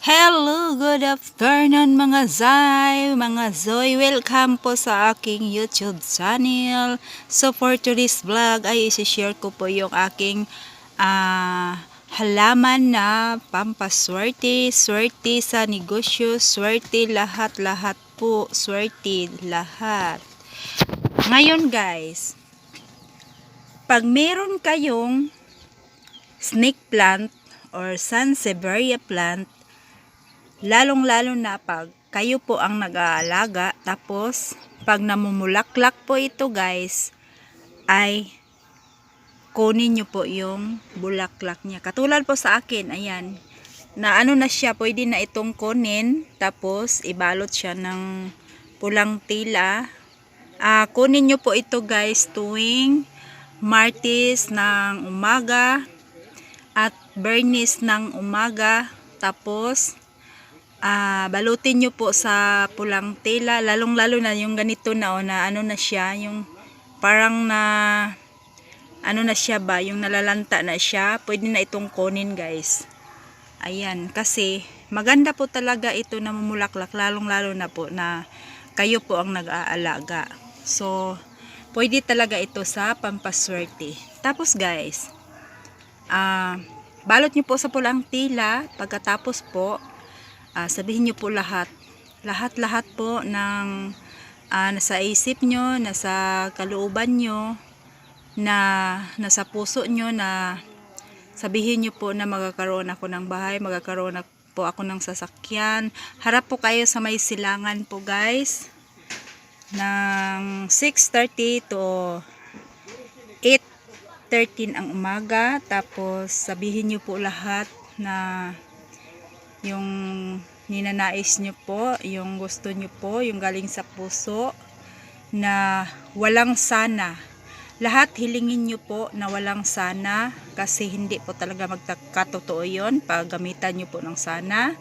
Hello, good afternoon mga Zay, mga Zoy. Welcome po sa aking YouTube channel. So for today's vlog ay isi-share ko po yung aking halaman na pampaswerte, swerte sa negosyo, swerte lahat-lahat po, swerte lahat. Ngayon guys, pag meron kayong snake plant or sansevieria plant, lalong-lalo na pag kayo po ang nag-aalaga, tapos pag namumulaklak po ito guys, ay kunin nyo po yung bulaklak niya. Katulad po sa akin, ayan, na ano na siya, pwede na itong kunin, tapos ibalot siya ng pulang tila. Kunin nyo po ito guys tuwing Martes ng umaga at Bernis ng umaga, tapos balutin nyo po sa pulang tela, lalong-lalo na yung ganito na na ano na siya, yung parang na ano na siya ba, yung nalalanta na siya, pwede na itong kunin guys. Ayan, kasi maganda po talaga ito na mamulaklak, lalong-lalo na po na kayo po ang nag-aalaga. So, pwede talaga ito sa pampaswerte. Tapos guys, balot nyo po sa pulang tela, pagkatapos po, sabihin nyo po lahat po ng nasa isip nyo, nasa kalooban nyo, na nasa puso nyo, na sabihin nyo po na magkakaroon ako ng bahay, magkakaroon po ako ng sasakyan. Harap po kayo sa may silangan po guys, ng 6:30 to 8:13 ang umaga. Tapos sabihin nyo po lahat na yung ninanais nyo po, yung gusto nyo po, yung galing sa puso, na walang sana. Lahat hilingin nyo po na walang sana, kasi hindi po talaga magkatotoo yun pag gamitan nyo po ng sana.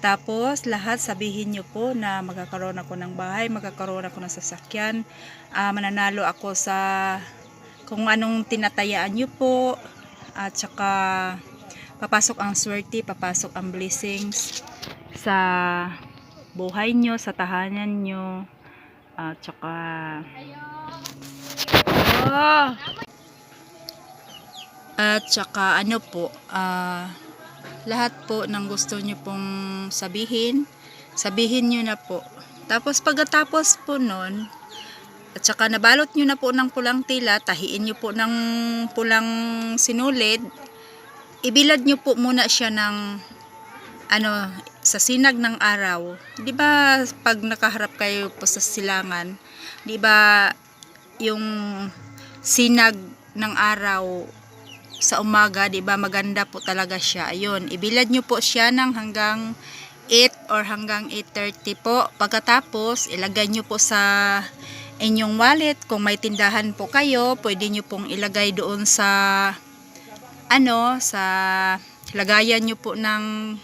Tapos lahat sabihin nyo po na magkakaroon ako ng bahay, magkakaroon ako ng sasakyan, mananalo ako sa kung anong tinatayaan nyo po, at saka papasok ang swerte, papasok ang blessings sa buhay nyo, sa tahanan nyo, at saka ano po, lahat po ng gusto nyo pong sabihin nyo na po. Tapos pagkatapos po nun, at saka nabalot nyo na po ng pulang tila, tahiin nyo po ng pulang sinulid, ibilad nyo po muna siya ng sa sinag ng araw. 'Di ba pag nakaharap kayo po sa silangan, 'di ba yung sinag ng araw sa umaga, 'di ba maganda po talaga siya. Ayun, ibilad nyo po siya ng hanggang 8 or hanggang 8:30 po. Pagkatapos ilagay nyo po sa inyong wallet. Kung may tindahan po kayo, pwede nyo pong ilagay doon sa sa lagayan nyo po ng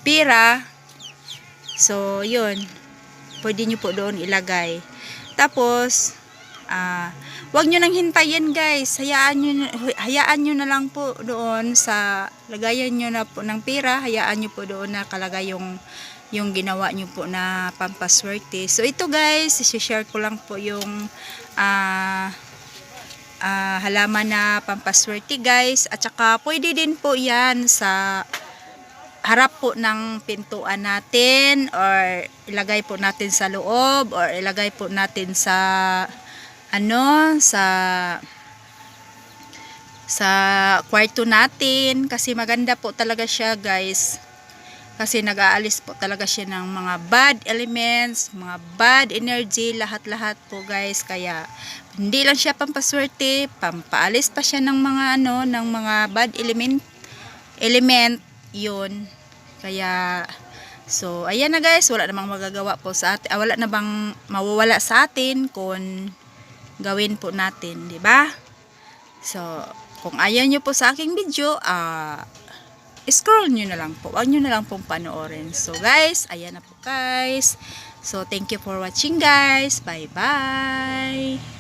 pira. So yun, pwede nyo po doon ilagay. Tapos wag nyo nang hintayin guys, hayaan nyo na lang po doon sa lagayan nyo na po ng pira, hayaan nyo po doon na kalagay yung ginawa nyo po na pampaswerte. So ito guys, i-share ko lang po yung halaman na pampaswerte guys, at saka pwede din po yan sa harap po ng pintuan natin, or ilagay po natin sa loob, or ilagay po natin sa sa kwarto natin, kasi maganda po talaga siya guys, kasi nag-aalis po talaga siya ng mga bad elements, mga bad energy, lahat-lahat po guys. Kaya hindi lang siya pampaswerte, pampaalis pa siya ng mga ng mga bad element yun. Kaya so ayan na guys, wala namang magagawa po sa atin, wala na bang mawawala sa atin kung gawin po natin, di ba? So kung ayaw nyo po sa aking video, scroll nyo na lang po, wag nyo na lang pong panoorin. So guys, ayan na po guys. So thank you for watching guys, bye bye.